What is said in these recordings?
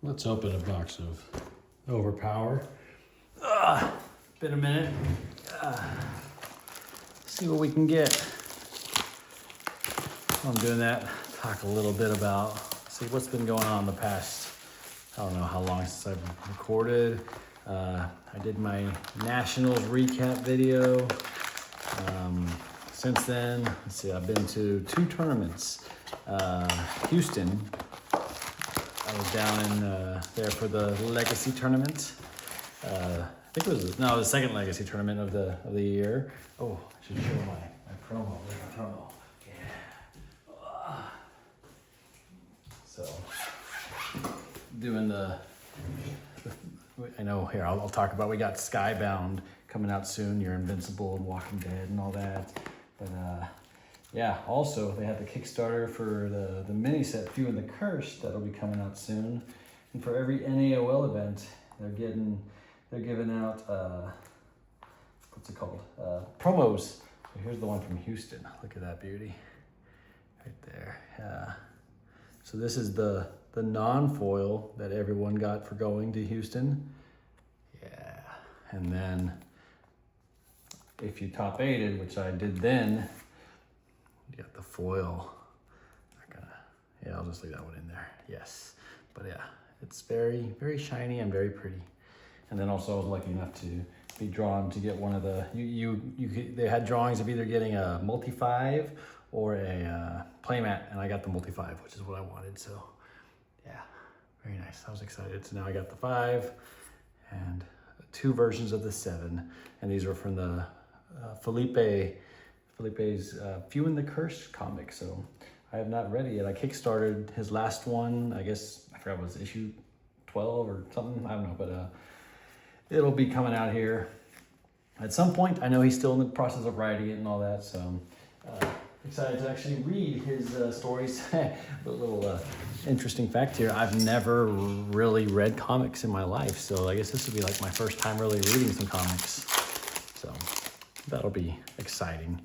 Let's open a box of Overpower. Been a minute. See what we can get. While I'm doing that, talk a little bit about, see what's been going on the past, I don't know how long since I've recorded. I did my Nationals recap video. Since then, let's see, I've been to 2 tournaments. Houston, I was down in there for the Legacy tournament. I think it was the second Legacy tournament of the year. Oh, I should show my promo. There's my promo. Yeah. So, doing I know here I'll talk about. We got Skybound coming out soon. You're Invincible and Walking Dead and all that. But yeah, also they have the Kickstarter for the mini set Few and the Cursed that'll be coming out soon. And for every NAOL event, they're giving out what's it called? Promos. So here's the one from Houston. Look at that beauty, right there. So this is the non-foil that everyone got for going to Houston. Yeah, and then if you top 8'd, which I did then, you got the foil. I'll just leave that one in there. Yes, but yeah, it's very, very shiny and very pretty. And then also I was lucky enough to be drawn to get one of the, they had drawings of either getting a multi-5 or a playmat, and I got the multi-5, which is what I wanted. So yeah, very nice. I was excited. So now I got the 5 and 2 versions of the 7, and these are from the Felipe's Few and the Cursed comic. So I have not read it yet. I kickstarted his last one. I guess I forgot what it was, issue 12 or something. I don't know, but it'll be coming out here at some point. I know he's still in the process of writing it and all that. So excited to actually read his stories. A little interesting fact here. I've never really read comics in my life. So I guess this would be like my first time really reading some comics. So that'll be exciting.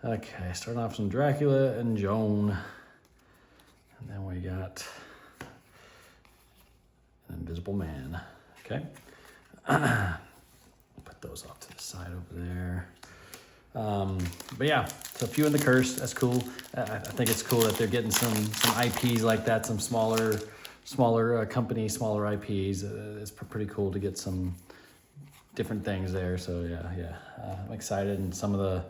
Okay, starting off some Dracula and Joan. And then we got an Invisible Man. Okay. Put those off to the side over there. But yeah, so Few and the Cursed, that's cool. I think it's cool that they're getting some IPs like that, some smaller companies, smaller IPs. It's pretty cool to get some different things there. So yeah, I'm excited, and some of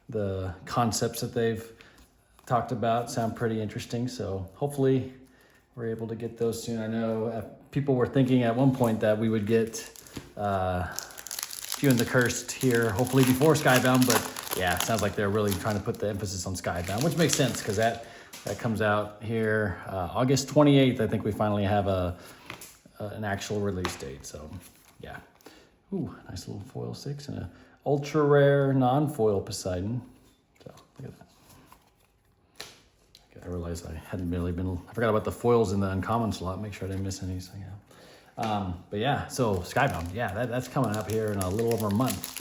the concepts that they've talked about sound pretty interesting. So hopefully we're able to get those soon. I know people were thinking at one point that we would get Few and the Cursed here, hopefully before Skybound, but yeah, it sounds like they're really trying to put the emphasis on Skybound, which makes sense because that comes out here August 28th. I think we finally have an actual release date. So yeah. Ooh, nice little foil 6 and a ultra rare non-foil Poseidon. So look at that. Okay, I realized I hadn't really I forgot about the foils in the uncommon slot. Make sure I didn't miss any. So yeah. But yeah, so Skybound, yeah, that's coming up here in a little over a month.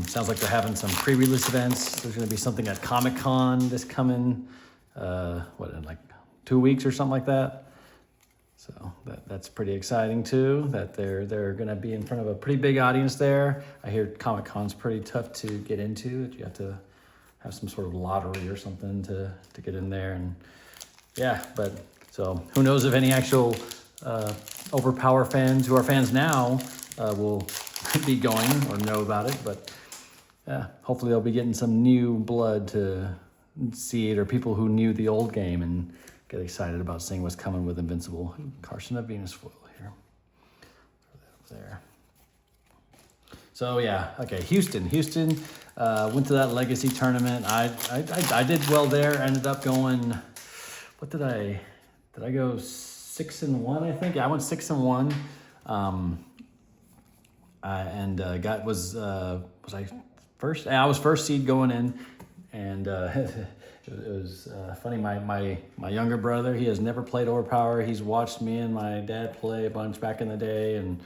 Sounds like they're having some pre-release events. There's going to be something at Comic-Con this coming, in like 2 weeks or something like that. So that's pretty exciting too, that they're going to be in front of a pretty big audience there. I hear Comic-Con's pretty tough to get into. That you have to have some sort of lottery or something to get in there. And yeah, but so who knows if any actual Overpower fans who are fans now will be going or know about it. But yeah, hopefully they'll be getting some new blood to see it, or people who knew the old game and get excited about seeing what's coming with Invincible. Carson of Venus foil here. Throw that up there. So yeah, okay, Houston went to that Legacy tournament. I did well there. Ended up going, what did I go 6-1, I think? Yeah, I went 6-1. Was I first? I was first seed going in, and it was funny. My younger brother, he has never played Overpower. He's watched me and my dad play a bunch back in the day, and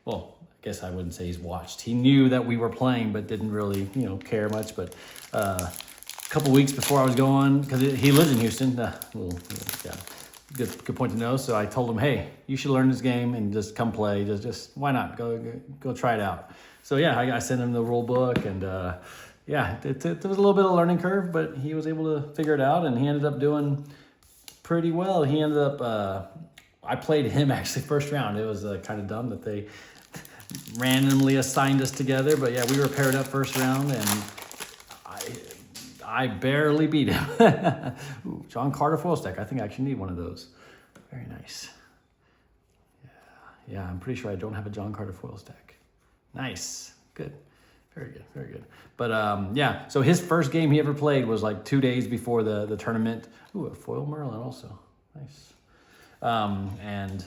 well, I guess I wouldn't say he's watched. He knew that we were playing, but didn't really, care much. But a couple weeks before I was going, because he lives in Houston, good point to know. So I told him, hey, you should learn this game and just come play. Just why not? Go try it out. So yeah, I sent him the rule book, and yeah, it was a little bit of a learning curve, but he was able to figure it out, and he ended up doing pretty well. He ended up, I played him actually first round. It was kind of dumb that they randomly assigned us together, but yeah, we were paired up first round, and I barely beat him. Ooh, John Carter foil stack. I think I actually need one of those. Very nice. Yeah, I'm pretty sure I don't have a John Carter foil stack. Nice. Good. Very good. Very good. But yeah, so his first game he ever played was like 2 days before the tournament. Ooh, a foil Merlin also. Nice. And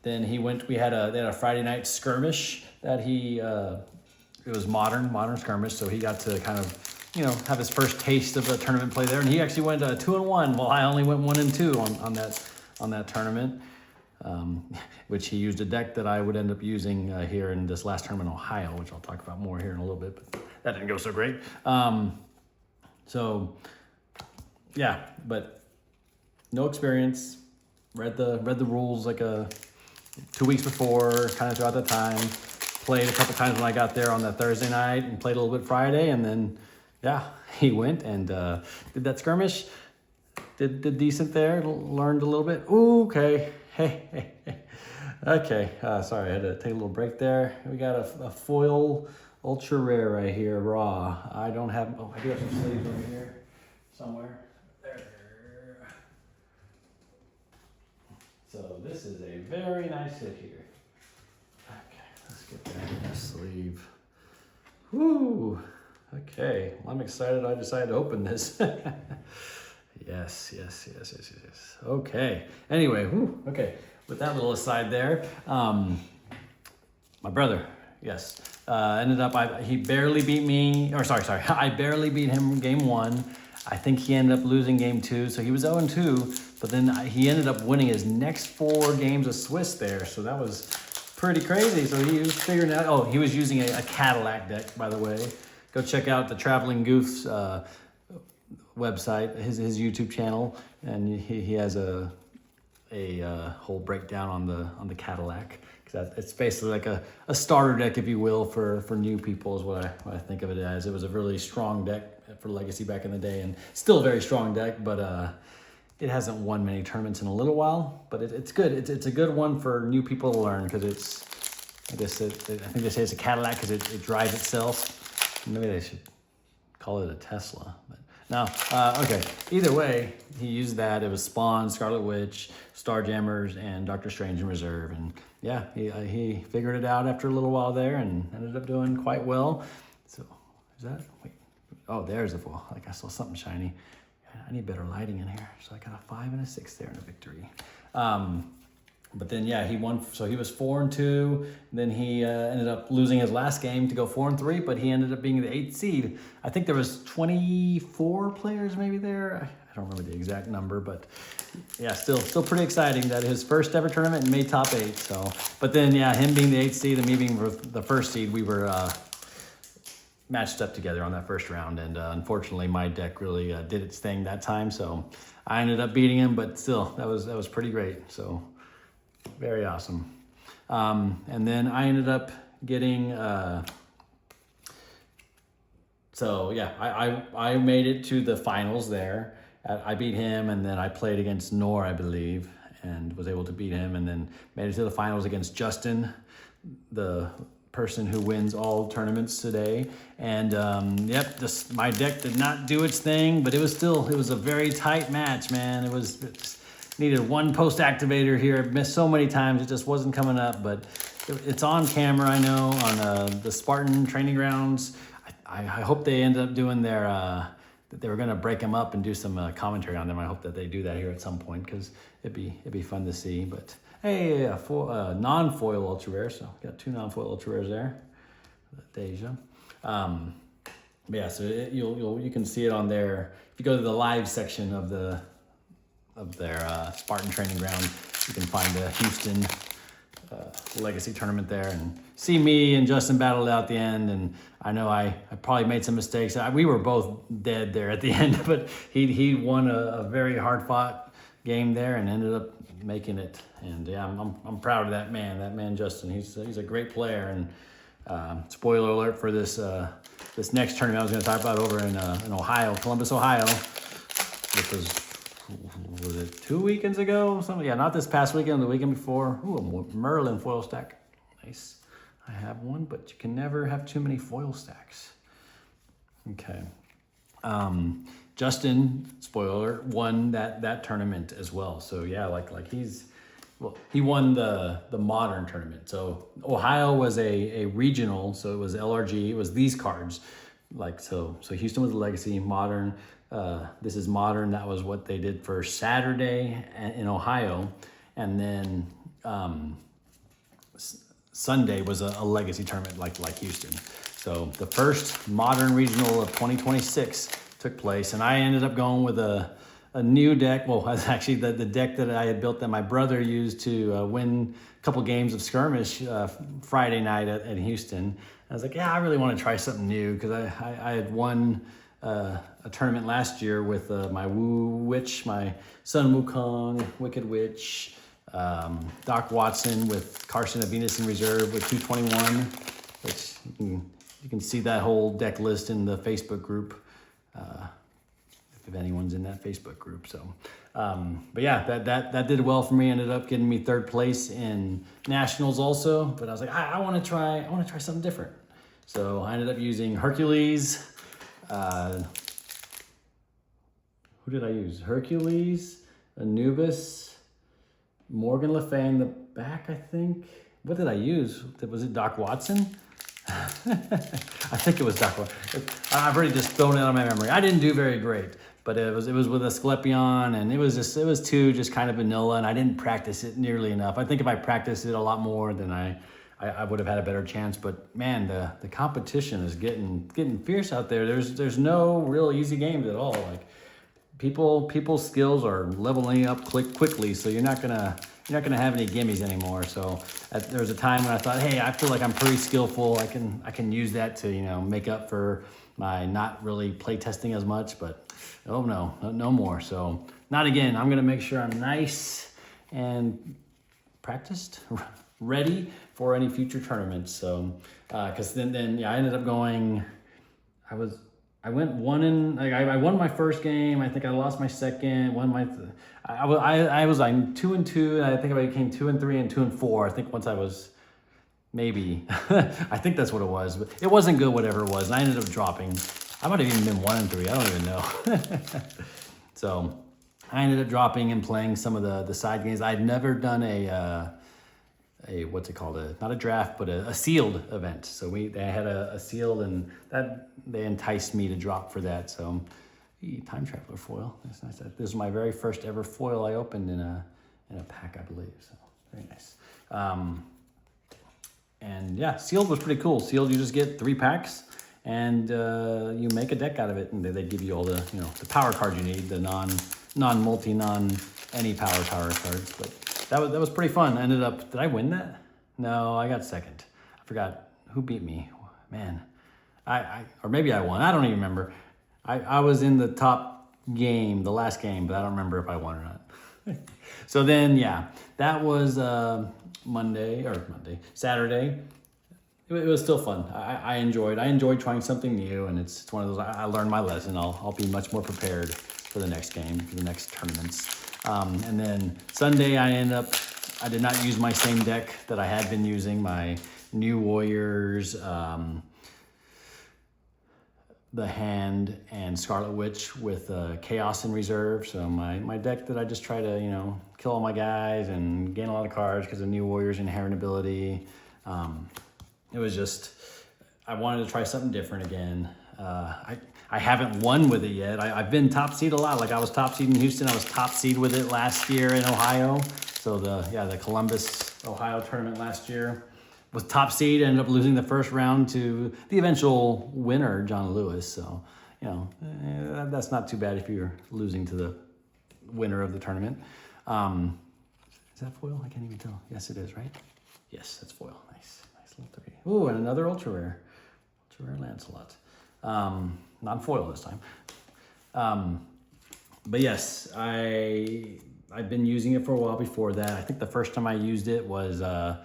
then they had a Friday night skirmish that it was modern skirmish. So he got to kind of, have his first taste of a tournament play there. And he actually went 2-1 while I only went 1-2 on that tournament. Which he used a deck that I would end up using here in this last tournament in Ohio, which I'll talk about more here in a little bit, but that didn't go so great. So yeah, but no experience. Read the rules like 2 weeks before, kind of throughout the time. Played a couple times when I got there on that Thursday night, and played a little bit Friday, and then yeah, he went and did that skirmish. Did decent there. Learned a little bit. Ooh, okay. Hey. Okay, sorry, I had to take a little break there. We got a foil ultra rare right here, raw. I do have some sleeves over here somewhere. There. So this is a very nice hit here. Okay, let's get that in the sleeve. Woo! Okay, well, I'm excited I decided to open this. Yes. Okay. Anyway, okay. With that little aside there, my brother, yes, ended up, he barely beat me, or sorry, I barely beat him game 1. I think he ended up losing game 2, so he was 0-2, but then he ended up winning his next 4 games of Swiss there, so that was pretty crazy. So he was figuring out, he was using a Cadillac deck, by the way. Go check out the Traveling Goof's website, his YouTube channel, and he has a whole breakdown on the Cadillac, because it's basically like a starter deck, if you will, for new people is what I think of it as. It was a really strong deck for Legacy back in the day, and still a very strong deck, but it hasn't won many tournaments in a little while, but it's good. It's a good one for new people to learn, because I think they say it's a Cadillac because it drives itself. Maybe they should call it a Tesla, but no. Okay, either way, he used that. It was Spawn, Scarlet Witch, Starjammers, and Doctor Strange in reserve. And yeah, he figured it out after a little while there and ended up doing quite well. So, is that, wait, oh, there's the foil. Like I saw something shiny. I need better lighting in here. So I got a 5 and a 6 there in a victory. But then, yeah, he won. So he was 4-2. Then he ended up losing his last game to go 4-3, but he ended up being the 8th seed. I think there was 24 players maybe there. I don't remember the exact number, but yeah, still pretty exciting that his first ever tournament made top 8. So, but then, yeah, him being the 8th seed and me being the first seed, we were matched up together on that first round. And unfortunately, my deck really did its thing that time. So I ended up beating him, but still, that was pretty great. So. Very awesome. And then I ended up getting, so yeah, I made it to the finals there. I beat him, and then I played against Nor, I believe, and was able to beat him, and then made it to the finals against Justin, the person who wins all tournaments today. And yep, my deck did not do its thing, but it was a very tight match, man. It needed one post activator here. I missed so many times, it just wasn't coming up, but it's on camera, I know, on the Spartan training grounds. I hope they end up doing their, that they were gonna break them up and do some commentary on them. I hope that they do that here at some point, because it'd be fun to see. But hey, non-foil ultra rare, so got 2 non-foil ultra rares there. Deja. But yeah, so you can see it on there. If you go to the live section of their Spartan training ground, you can find the Houston Legacy tournament there and see me and Justin battle out the end. And I know I probably made some mistakes. We were both dead there at the end, but he won a very hard fought game there and ended up making it. And yeah, I'm proud of that man Justin. He's a great player. And spoiler alert for this next tournament I was going to talk about over in Ohio, Columbus, Ohio, which was it 2 weekends ago? Something, yeah, not this past weekend, the weekend before. Ooh, a Merlin foil stack, nice. I have one, but you can never have too many foil stacks. Okay. Justin, spoiler, won that tournament as well. So yeah, like he won the modern tournament. So Ohio was a regional, so it was LRG, it was these cards. Like so Houston was the legacy, modern. This is modern. That was what they did for Saturday in Ohio, and then Sunday was a legacy tournament like Houston. So the first modern regional of 2026 took place, and I ended up going with a new deck. Well, it's actually the deck that I had built that my brother used to win a couple games of skirmish Friday night at Houston. I was like, yeah, I really want to try something new because I had won a tournament last year with my Wu Witch, my Sun Wukong, Wicked Witch, Doc Watson with Carson of Venus in Reserve with 221, which you can see that whole deck list in the Facebook group. If anyone's in that Facebook group. So, but yeah, that did well for me. Ended up getting me third place in nationals also. But I was like, I want to try something different. So I ended up using Hercules. Who did I use? Hercules, Anubis, Morgan Le Fay in the back, I think. What did I use? Was it Doc Watson? I think it was Doc Watson. I've already just thrown it out of my memory. I didn't do very great. But it was with Asclepion, and it was too just kind of vanilla, and I didn't practice it nearly enough. I think if I practiced it a lot more, then I would have had a better chance. But man, the competition is getting fierce out there. There's no real easy games at all. Like people's skills are leveling up quickly, so you're not gonna have any gimmies anymore. So there was a time when I thought, hey, I feel like I'm pretty skillful. I can use that to make up for my not really play testing as much, but oh no more. So not again. I'm gonna make sure I'm nice and practiced, ready for any future tournaments. So because then yeah, I ended up going. I went I won my first game. I think I lost my second. I was like 2-2. I think I became 2-3 and 2-4. I think once I was. Maybe. I think that's what it was. But it wasn't good, whatever it was. And I ended up dropping. I might have even been 1-3. I don't even know. So I ended up dropping and playing some of the side games. I'd never done a what's it called? Not a draft, but a sealed event. So they had a sealed, and that they enticed me to drop for that. So time traveler foil. That's nice. This is my very first ever foil I opened in a pack, I believe. So very nice. And yeah, sealed was pretty cool. Sealed, you just get 3 packs, and you make a deck out of it, and they give you all the the power cards you need, the non-multi, any power cards. But that was pretty fun. Did I win that? No, I got second. I forgot who beat me. Man, or maybe I won. I don't even remember. I was in the top game, the last game, but I don't remember if I won or not. So then, yeah, that was Saturday. It was still fun. I enjoyed trying something new, and it's one of those, I learned my lesson. I'll be much more prepared for the next game, for the next tournaments. And then Sunday, I did not use my same deck that I had been using, my New Warriors, the Hand, and Scarlet Witch with Chaos in Reserve. So my deck that I just try to, kill all my guys and gain a lot of cards because of New Warriors' inherent ability. It was just, I wanted to try something different again. I haven't won with it yet. I've been top seed a lot. Like I was top seed in Houston. I was top seed with it last year in Ohio. So the Columbus, Ohio tournament last year was top seed. Ended up losing the first round to the eventual winner, John Lewis. So, that's not too bad if you're losing to the winner of the tournament. Is that foil? I can't even tell. Yes, it is, right? Yes, that's foil. Nice little 3. Ooh, and another ultra rare Lancelot. Non-foil this time. But yes, I I've been using it for a while before that. I think the first time I used it was a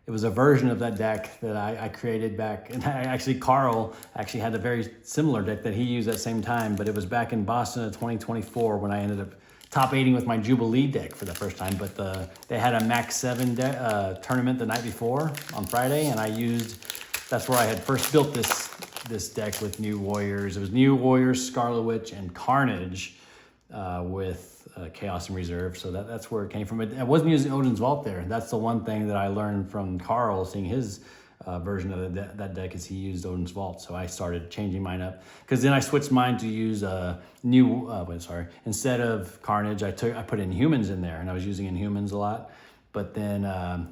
version of that deck that I created back, and Carl actually had a very similar deck that he used at the same time, but it was back in Boston in 2024 when I ended up top 8ing with my Jubilee deck for the first time. But they had a Max 7 tournament the night before on Friday, and that's where I had first built this deck with New Warriors. It was New Warriors, Scarlet Witch, and Carnage with Chaos in Reserve. So that's where it came from. I wasn't using Odin's Vault there. That's the one thing that I learned from Carl, seeing his version of that deck, is he used Odin's Vault. So I started changing mine up, because then I switched mine to use instead of Carnage, I put Inhumans in there, and I was using Inhumans a lot. But then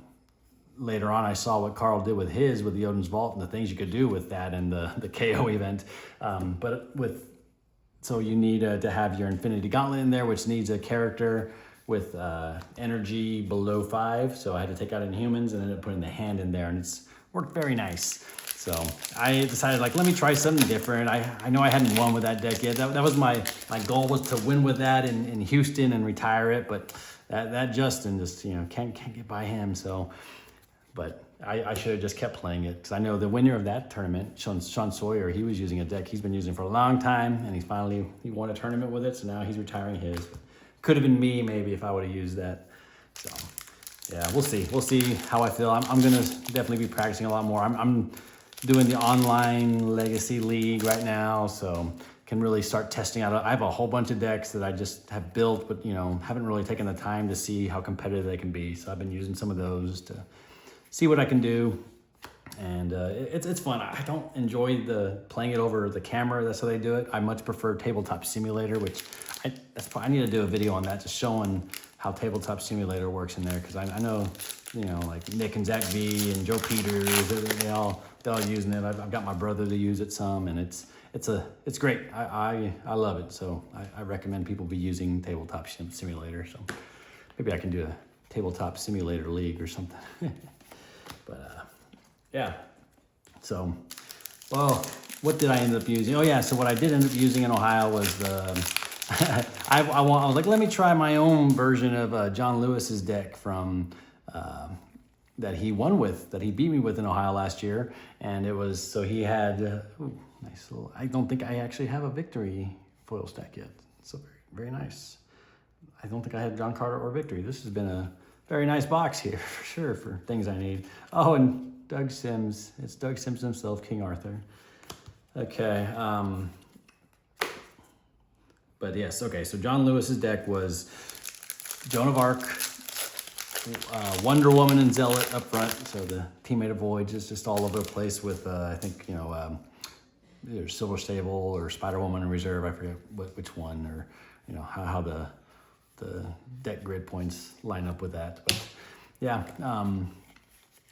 later on, I saw what Carl did with the Odin's Vault and the things you could do with that and the KO event. So you need to have your Infinity Gauntlet in there, which needs a character with energy below 5. So I had to take out Inhumans and ended up putting the hand in there, and it's worked very nice. So I decided, let me try something different. I know I hadn't won with that deck yet. That was my goal, was to win with that in Houston and retire it. But that Justin just, can't get by him. So, but I should have just kept playing it, because I know the winner of that tournament, Sean Sawyer, he was using a deck he's been using for a long time, and he won a tournament with it, so now he's retiring his. Could have been me maybe if I would have used that. So yeah, we'll see. We'll see how I feel. I'm gonna definitely be practicing a lot more. I'm doing the online Legacy League right now, so can really start testing out. I have a whole bunch of decks that I just have built, but haven't really taken the time to see how competitive they can be. So I've been using some of those to see what I can do, and it's fun. I don't enjoy playing it over the camera. That's how they do it. I much prefer Tabletop Simulator, which I need to do a video on that, just showing how Tabletop Simulator works in there, because I know like Nick and Zach V and Joe Peters, they're all using it. I've got my brother to use it some, and it's great. I love it. So I recommend people be using Tabletop Simulator. So maybe I can do a Tabletop Simulator League or something. But yeah, so, well, what did I end up using? Oh yeah, so what I did end up using in Ohio was I was like, let me try my own version of John Lewis's deck from that he beat me with in Ohio last year. And it was, so he had, nice little, I don't think I actually have a Victory foil stack yet. So very, very nice. I don't think I had John Carter or Victory. This has been a very nice box here, for sure, for things I need. Oh, and Doug Sims. It's Doug Sims himself, King Arthur. Okay. But yes, okay. So John Lewis's deck was Joan of Arc, Wonder Woman, and Zealot up front. So the teammate of Voyage is just all over the place with, I think, either Silver Sable or Spider Woman in reserve. I forget which one, or how the deck grid points line up with that. But yeah,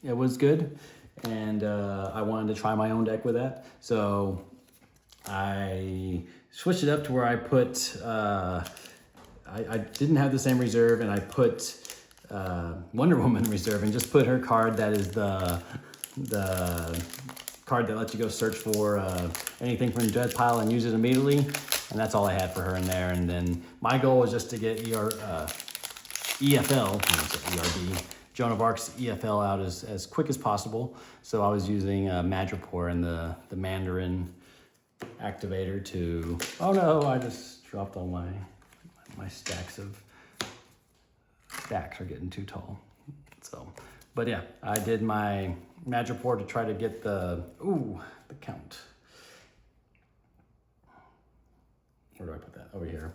it was good, and I wanted to try my own deck with that, so I switched it up to where I put I didn't have the same reserve, and I put Wonder Woman in reserve, and just put her card that is the card that lets you go search for anything from your dread pile and use it immediately. And that's all I had for her in there. And then my goal was just to get EFL, ERB, Joan of Arc's EFL out as quick as possible. So I was using Madripoor and the Mandarin activator to, oh no, I just dropped all my stacks are getting too tall. So, but yeah, I did my Madripoor to try to get the count. Where do I put that? Over here.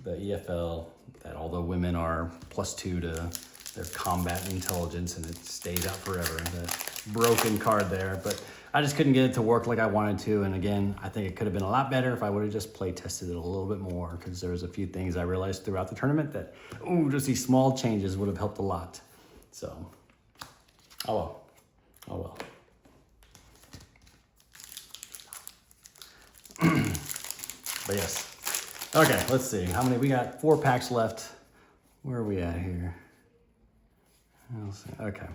The EFL, that although women are +2 to their combat intelligence, and it stays out forever. That broken card there, but I just couldn't get it to work like I wanted to. And again, I think it could have been a lot better if I would have just play tested it a little bit more, because there was a few things I realized throughout the tournament that, just these small changes would have helped a lot. So, oh well. But yes. Okay, let's see. How many? We got 4 packs left. Where are we at here? Let's see. Okay.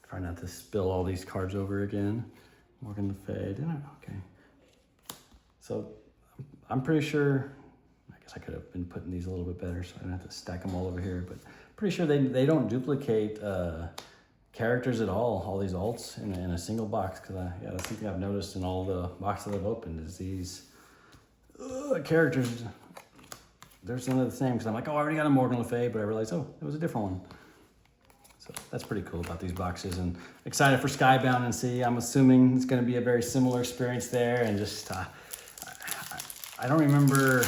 Try not to spill all these cards over again. Morgan Le Fay. Did I? Okay. So I'm pretty sure, I guess I could have been putting these a little bit better so I don't have to stack them all over here, but pretty sure they don't duplicate characters at all these alts in a single box, because yeah, that's something I've noticed in all the boxes I've opened is these characters, there's none of the same, because I'm like, oh, I already got a Morgan Le Fay, but I realized, oh, it was a different one. So that's pretty cool about these boxes, and excited for Skybound and see. I'm assuming it's going to be a very similar experience there, and just I don't remember.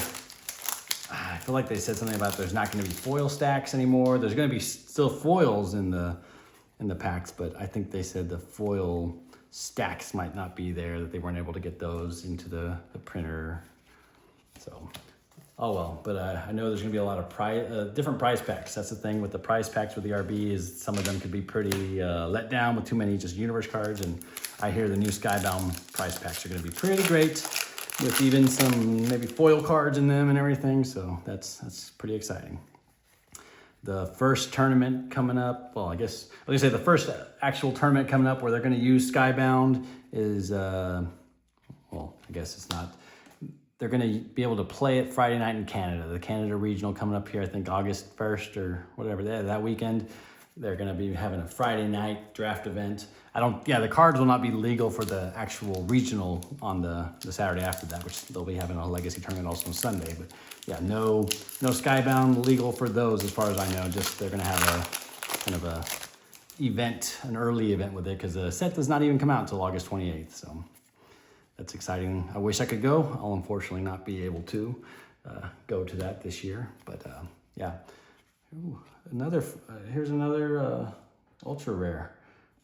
I feel like they said something about there's not going to be foil stacks anymore. There's going to be still foils in the packs, but I think they said the foil stacks might not be there, that they weren't able to get those into the printer. So, oh well, but I know there's gonna be a lot of different prize packs. That's the thing with the prize packs with the RB, is some of them could be pretty let down with too many just universe cards, and I hear the new Skybound prize packs are gonna be pretty great, with even some maybe foil cards in them and everything, so that's pretty exciting. The first tournament coming up, well, I guess, I was gonna say the first actual tournament coming up where they're gonna use Skybound is, well, I guess it's not, they're gonna be able to play it Friday night in Canada. The Canada Regional coming up here, I think August 1st or whatever, that weekend. They're gonna be having a Friday night draft event. The cards will not be legal for the actual regional on the Saturday after that, which they'll be having a legacy tournament also on Sunday. But yeah, no Skybound legal for those as far as I know. Just they're gonna have a kind of a event, an early event with it, because the set does not even come out until August 28th. So that's exciting. I wish I could go. I'll unfortunately not be able to go to that this year. But yeah. Ooh, here's another ultra rare.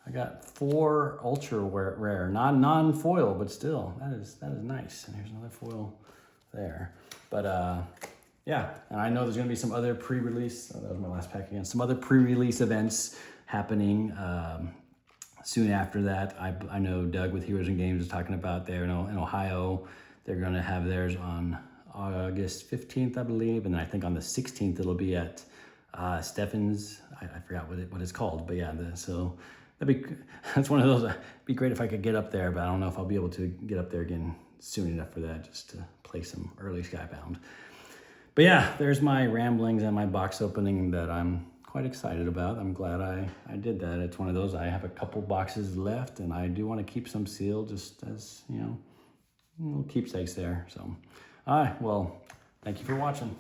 I got 4 ultra rare, non-foil, but still, that is nice. And here's another foil there. But yeah, and I know there's gonna be some other pre-release, that was my last pack again, some other pre-release events happening soon after that. I know Doug with Heroes and Games is talking about there in Ohio. They're gonna have theirs on August 15th, I believe. And then I think on the 16th, it'll be at Stefan's, I forgot what it's called, but yeah, so that's one of those, it'd be great if I could get up there, but I don't know if I'll be able to get up there again soon enough for that, just to play some early Skybound. But yeah, there's my ramblings and my box opening that I'm quite excited about. I'm glad I did that. It's one of those, I have a couple boxes left, and I do want to keep some sealed, just as, little keepsakes there. So, all right, well, thank you for watching.